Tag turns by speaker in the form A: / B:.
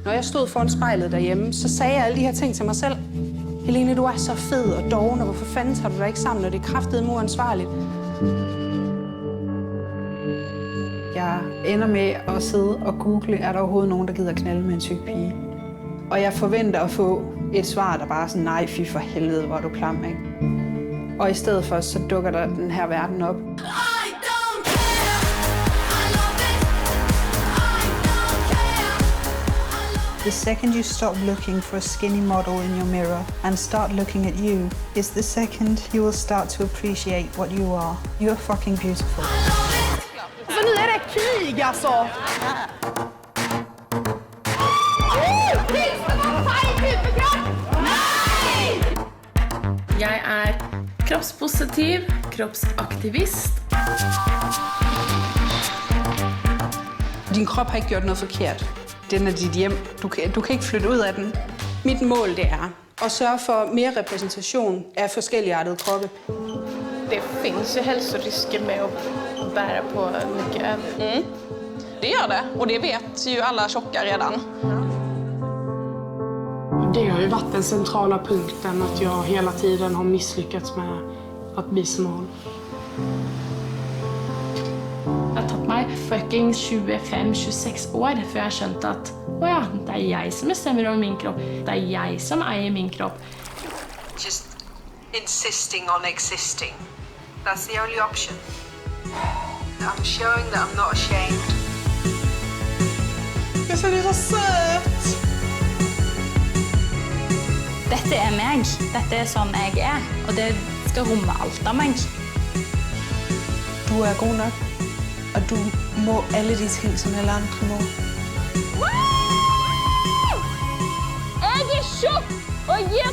A: Når jeg stod foran spejlet derhjemme, så sagde jeg alle de her ting til mig selv. Helene, du er så fed og doven, og hvorfor fanden tager du dig ikke sammen, når det er kraftedeme uansvarligt? Jeg ender med at sidde og google, er der overhovedet nogen, der gider knalde med en syg pige? Og jeg forventer at få et svar, der bare er sådan, nej, fy for helvede, hvor er du klam, ikke? Og i stedet for, så dukker der den her verden op. The second you stop looking for a skinny model in your mirror and start looking at you is the second you will start to appreciate what you are. You are fucking beautiful.
B: Så nu är det krig alltså!
C: Jeg er kroppspositiv, kroppsaktivist.
A: Din krop har ikke gjort noget forkert. Den er dit hjem. Du kan ikke flytte ud af den. Mit mål det er at sørge for mere repræsentation af forskelligartede kroppe.
D: Det finns ju hälsorisker med att bära på mycket över.
E: Det gör det, och det vet ju alla tjocka redan.
F: Det har ju varit den centrala punkten att jag hela tiden har misslyckats med att bli smal.
C: Det har tatt meg fucking 25-26 år før jeg skjønte at åja, det er jeg som bestemmer over min kropp. Det er jeg som eier min kropp.
G: Just insisting on existing. That's the only option. I'm showing that I'm not ashamed.
B: Jag ser det så söt!
H: Dette er meg. Dette er sånn jeg er. Og det skal romme alt av meg.
B: Du er god nok, og du må alle de ting, som alle andre må.
D: Jeg er tjukk og gir